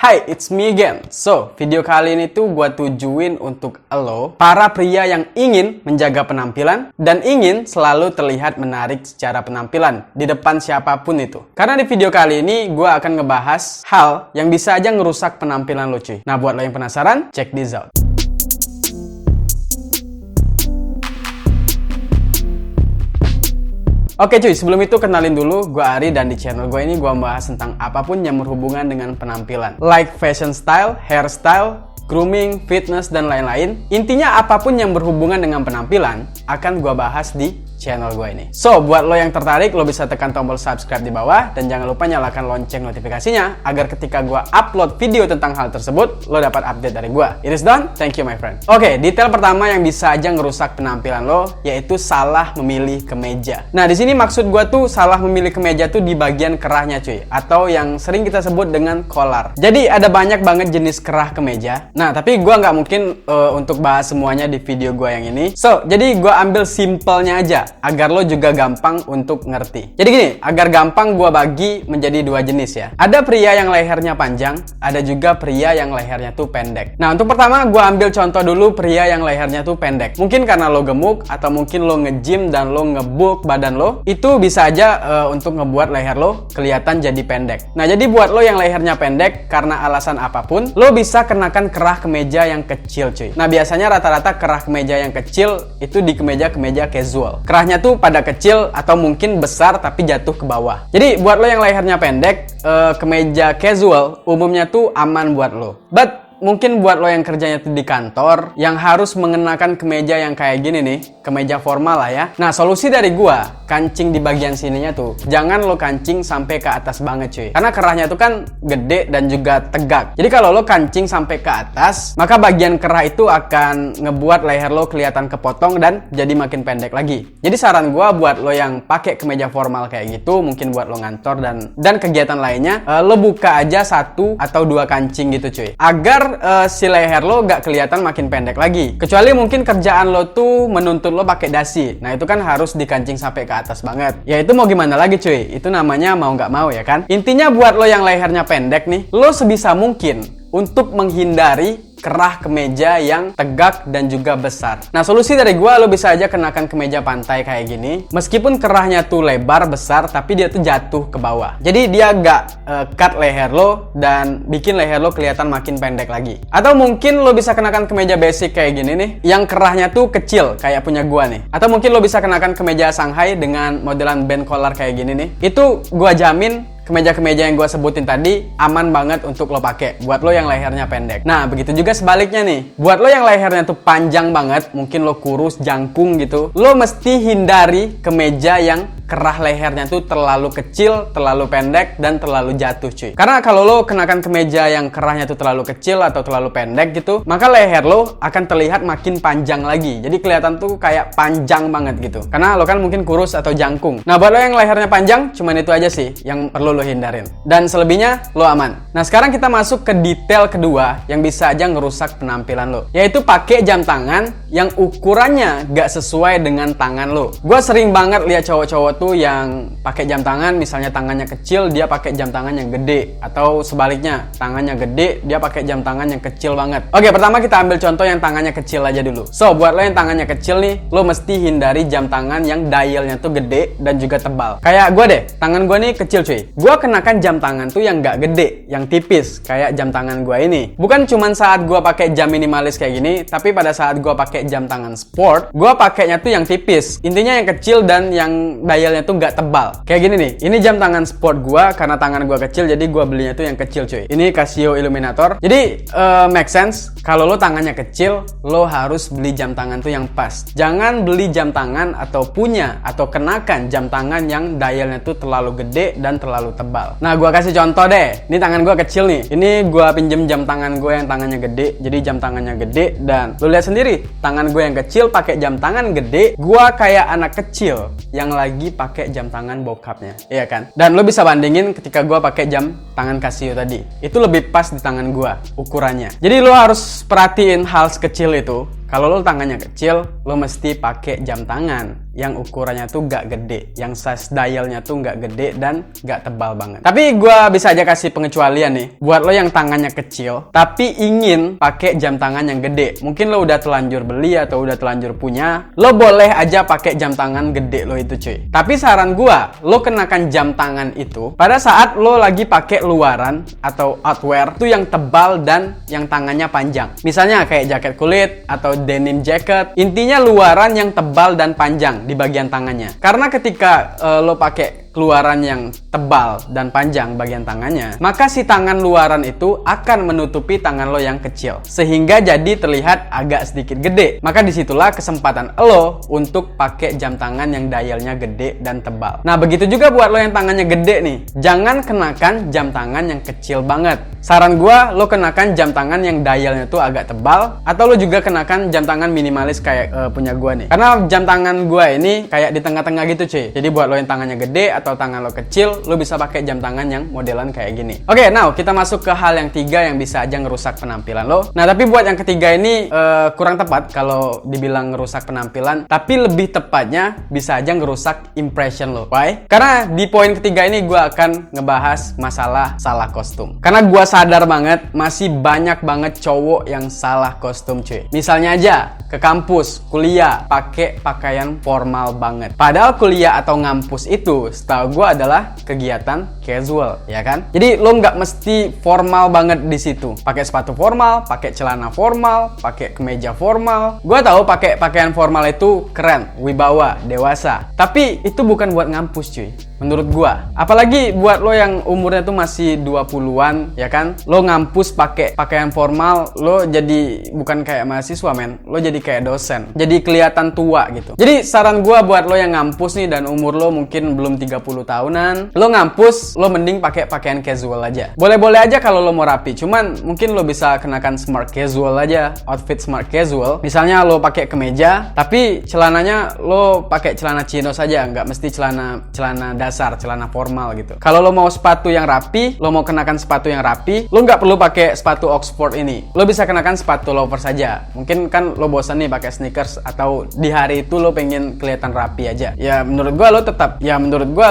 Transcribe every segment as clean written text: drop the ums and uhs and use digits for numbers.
Hai, it's me again. So, video kali ini tuh gua tujuin untuk lo, para pria yang ingin menjaga penampilan dan ingin selalu terlihat menarik secara penampilan di depan siapapun itu. Karena di video kali ini gua akan ngebahas hal yang bisa aja ngerusak penampilan lo cuy. Nah, buat lo yang penasaran, check this out. Oke cuy, sebelum itu kenalin dulu, gue Ari dan di channel gue ini gue membahas tentang apapun yang berhubungan dengan penampilan. Like fashion style, hairstyle, grooming, fitness, dan lain-lain. Intinya apapun yang berhubungan dengan penampilan akan gue bahas di channel gue ini. So, buat lo yang tertarik, lo bisa tekan tombol subscribe di bawah dan jangan lupa nyalakan lonceng notifikasinya agar ketika gue upload video tentang hal tersebut, lo dapat update dari gue. It is done? Thank you my friend. Oke, detail pertama yang bisa aja ngerusak penampilan lo yaitu salah memilih kemeja. Nah, di sini maksud gue tuh salah memilih kemeja tuh di bagian kerahnya cuy, atau yang sering kita sebut dengan collar. Jadi ada banyak banget jenis kerah kemeja. Nah, tapi gue nggak mungkin untuk bahas semuanya di video gue yang ini. So, jadi gue ambil simpelnya aja agar lo juga gampang untuk ngerti. Jadi gini, agar gampang gue bagi menjadi dua jenis ya. Ada pria yang lehernya panjang, ada juga pria yang lehernya tuh pendek. Nah, untuk pertama gue ambil contoh dulu pria yang lehernya tuh pendek. Mungkin karena lo gemuk atau mungkin lo nge-gym dan lo nge-bulk badan lo, itu bisa aja untuk ngebuat leher lo kelihatan jadi pendek. Nah, jadi buat lo yang lehernya pendek karena alasan apapun, lo bisa kenakan kerah kemeja yang kecil cuy. Nah, biasanya rata-rata kerah kemeja yang kecil itu di kemeja-kemeja casual. Kerahnya tuh pada kecil atau mungkin besar tapi jatuh ke bawah. Jadi buat lo yang lehernya pendek, kemeja casual umumnya tuh aman buat lo. But mungkin buat lo yang kerjanya tuh di kantor, yang harus mengenakan kemeja yang kayak gini nih, kemeja formal lah ya. Nah, solusi dari gua, kancing di bagian sininya tuh, jangan lo kancing sampai ke atas banget cuy. Karena kerahnya tuh kan gede dan juga tegak. Jadi kalau lo kancing sampai ke atas, maka bagian kerah itu akan ngebuat leher lo kelihatan kepotong dan jadi makin pendek lagi. Jadi saran gua buat lo yang pakai kemeja formal kayak gitu, mungkin buat lo ngantor dan kegiatan lainnya, lo buka aja 1 atau 2 kancing gitu cuy. Agar si leher lo gak kelihatan makin pendek lagi. Kecuali mungkin kerjaan lo tuh menuntut lo pakai dasi. Nah, itu kan harus dikancing sampai ke atas banget. Ya itu mau gimana lagi cuy? Itu namanya mau gak mau ya kan? Intinya buat lo yang lehernya pendek nih, lo sebisa mungkin untuk menghindari kerah kemeja yang tegak dan juga besar. Nah, solusi dari gua, lo bisa aja kenakan kemeja pantai kayak gini. Meskipun kerahnya tuh lebar, besar, tapi dia tuh jatuh ke bawah. Jadi dia gak cut leher lo dan bikin leher lo kelihatan makin pendek lagi. Atau mungkin lo bisa kenakan kemeja basic kayak gini nih, yang kerahnya tuh kecil kayak punya gua nih. Atau mungkin lo bisa kenakan kemeja Shanghai dengan modelan band collar kayak gini nih. Itu gua jamin kemeja-kemeja yang gue sebutin tadi aman banget untuk lo pakai buat lo yang lehernya pendek. Nah, begitu juga sebaliknya nih. Buat lo yang lehernya tuh panjang banget, mungkin lo kurus, jangkung gitu, lo mesti hindari kemeja yang kerah lehernya tuh terlalu kecil, terlalu pendek, dan terlalu jatuh cuy. Karena kalau lo kenakan kemeja yang kerahnya tuh terlalu kecil atau terlalu pendek gitu, maka leher lo akan terlihat makin panjang lagi. Jadi kelihatan tuh kayak panjang banget gitu. Karena lo kan mungkin kurus atau jangkung. Nah, buat lo yang lehernya panjang, cuman itu aja sih yang perlu lo hindarin. Dan selebihnya lo aman. Nah, sekarang kita masuk ke detail kedua yang bisa aja ngerusak penampilan lo, yaitu pakai jam tangan yang ukurannya gak sesuai dengan tangan lo. Gue sering banget lihat cowok-cowok tuh yang pakai jam tangan, misalnya tangannya kecil, dia pakai jam tangan yang gede, atau sebaliknya, tangannya gede, dia pakai jam tangan yang kecil banget. Oke, pertama kita ambil contoh yang tangannya kecil aja dulu. So, buat lo yang tangannya kecil nih, lo mesti hindari jam tangan yang dialnya tuh gede dan juga tebal. Kayak gue deh, tangan gue nih kecil cuy. Gue kenakan jam tangan tuh yang gak gede, yang tipis, kayak jam tangan gue ini. Bukan cuman saat gue pakai jam minimalis kayak gini, tapi pada saat gue pakai jam tangan sport, gue pakainya tuh yang tipis. Intinya yang kecil dan yang dialnya tuh gak tebal. Kayak gini nih, ini jam tangan sport gua, karena tangan gua kecil jadi gua belinya tuh yang kecil cuy. Ini Casio Illuminator. Jadi make sense kalau lo tangannya kecil, lo harus beli jam tangan tuh yang pas. Jangan beli jam tangan atau punya atau kenakan jam tangan yang dialnya tuh terlalu gede dan terlalu tebal. Nah, gua kasih contoh deh. Ini tangan gua kecil nih. Ini gua pinjem jam tangan gua yang tangannya gede. Jadi jam tangannya gede dan lo lihat sendiri, tangan gua yang kecil pakai jam tangan gede, gua kayak anak kecil yang lagi pakai jam tangan bokapnya, iya kan? Dan lo bisa bandingin ketika gue pakai jam tangan Casio tadi, itu lebih pas di tangan gue ukurannya. Jadi lo harus perhatiin hal sekecil itu. Kalau lo tangannya kecil, lo mesti pakai jam tangan yang ukurannya tuh gak gede, yang size dialnya tuh gak gede dan gak tebal banget. Tapi gue bisa aja kasih pengecualian nih, buat lo yang tangannya kecil tapi ingin pakai jam tangan yang gede. Mungkin lo udah telanjur beli atau udah telanjur punya, lo boleh aja pakai jam tangan gede lo itu cuy. Tapi saran gue, lo kenakan jam tangan itu pada saat lo lagi pakai luaran atau outwear tuh yang tebal dan yang tangannya panjang. Misalnya kayak jaket kulit atau denim jacket. Intinya luaran yang tebal dan panjang di bagian tangannya. Karena ketika lo pakai luaran yang tebal dan panjang bagian tangannya, maka si tangan luaran itu akan menutupi tangan lo yang kecil, sehingga jadi terlihat agak sedikit gede. Maka disitulah kesempatan lo untuk pakai jam tangan yang dialnya gede dan tebal. Nah begitu juga buat lo yang tangannya gede nih, jangan kenakan jam tangan yang kecil banget. Saran gua, lo kenakan jam tangan yang dialnya tuh agak tebal, atau lo juga kenakan jam tangan minimalis kayak punya gua nih. Karena jam tangan gua ini kayak di tengah-tengah gitu cuy. Jadi buat lo yang tangannya gede atau tangan lo kecil, lo bisa pakai jam tangan yang modelan kayak gini. Oke, now kita masuk ke hal yang tiga yang bisa aja ngerusak penampilan lo. Nah tapi buat yang ketiga ini kurang tepat kalau dibilang ngerusak penampilan, tapi lebih tepatnya bisa aja ngerusak impression lo. Why? Karena di poin ketiga ini gua akan ngebahas masalah salah kostum. Karena gua sadar banget masih banyak banget cowok yang salah kostum cuy. Misalnya aja ke kampus, kuliah, pakai pakaian formal banget. Padahal kuliah atau ngampus itu setahu gue adalah kegiatan casual, ya kan? Jadi lo nggak mesti formal banget di situ. Pakai sepatu formal, pakai celana formal, pakai kemeja formal. Gue tahu pakai pakaian formal itu keren, wibawa, dewasa. Tapi itu bukan buat ngampus cuy. Menurut gua, apalagi buat lo yang umurnya tuh masih 20-an, ya kan? Lo ngampus pakai pakaian formal, lo jadi bukan kayak mahasiswa men, lo jadi kayak dosen. Jadi kelihatan tua gitu. Jadi saran gua buat lo yang ngampus nih dan umur lo mungkin belum 30 tahunan, lo ngampus, lo mending pakai pakaian casual aja. Boleh-boleh aja kalau lo mau rapi, cuman mungkin lo bisa kenakan smart casual aja, outfit smart casual. Misalnya lo pakai kemeja, tapi celananya lo pakai celana chino saja, nggak mesti celana dasar, celana formal gitu. Kalau lo mau sepatu yang rapi, lo mau kenakan sepatu yang rapi, lo nggak perlu pakai sepatu Oxford ini. Lo bisa kenakan sepatu loafer saja. Mungkin kan lo bosan nih pakai sneakers, atau di hari itu lo pengen kelihatan rapi aja. Ya menurut gua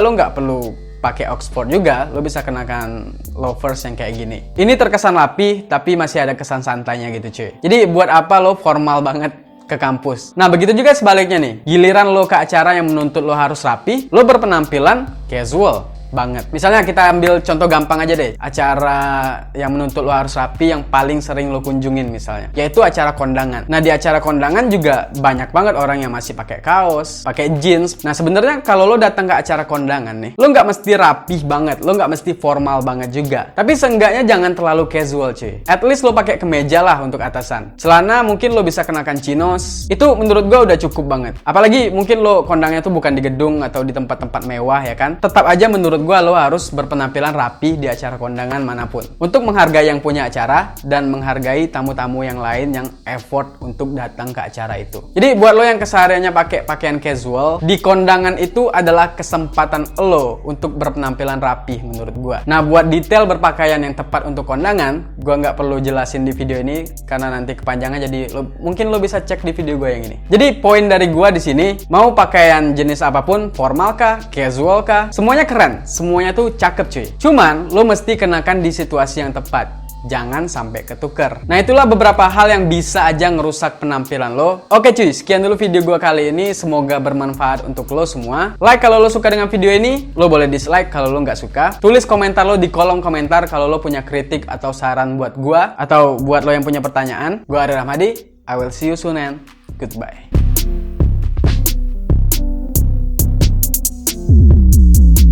lo nggak perlu pakai Oxford juga, lo bisa kenakan loafers yang kayak gini. Ini terkesan rapi, tapi masih ada kesan santainya gitu cuy. Jadi buat apa lo formal banget ke kampus? Nah begitu juga sebaliknya nih, giliran lo ke acara yang menuntut lo harus rapi, lo berpenampilan casual banget. Misalnya kita ambil contoh gampang aja deh, acara yang menuntut lo harus rapi yang paling sering lo kunjungin misalnya, yaitu acara kondangan. Nah di acara kondangan juga banyak banget orang yang masih pakai kaos, pakai jeans. Nah sebenarnya kalau lo datang ke acara kondangan nih, lo nggak mesti rapih banget, lo nggak mesti formal banget juga, tapi seenggaknya jangan terlalu casual cuy. At least lo pakai kemeja lah untuk atasan. Celana mungkin lo bisa kenakan chinos, itu menurut gue udah cukup banget. Apalagi mungkin lo kondangnya tuh bukan di gedung atau di tempat-tempat mewah, ya kan? Tetap aja menurut gue lo harus berpenampilan rapi di acara kondangan manapun, untuk menghargai yang punya acara dan menghargai tamu-tamu yang lain yang effort untuk datang ke acara itu. Jadi buat lo yang kesehariannya pakai pakaian casual, di kondangan itu adalah kesempatan lo untuk berpenampilan rapi menurut gue. Nah buat detail berpakaian yang tepat untuk kondangan, gue nggak perlu jelasin di video ini karena nanti kepanjangan, jadi mungkin lo bisa cek di video gue yang ini. Jadi poin dari gue di sini, mau pakaian jenis apapun, formal kah, casual kah, semuanya keren. Semuanya tuh cakep cuy. Cuman lo mesti kenakan di situasi yang tepat. Jangan sampai ketuker. Nah itulah beberapa hal yang bisa aja ngerusak penampilan lo. Oke cuy, sekian dulu video gue kali ini. Semoga bermanfaat untuk lo semua. Like kalau lo suka dengan video ini. Lo boleh dislike kalau lo nggak suka. Tulis komentar lo di kolom komentar kalau lo punya kritik atau saran buat gue, atau buat lo yang punya pertanyaan. Gue Ari Rahmadi. I will see you soon and goodbye.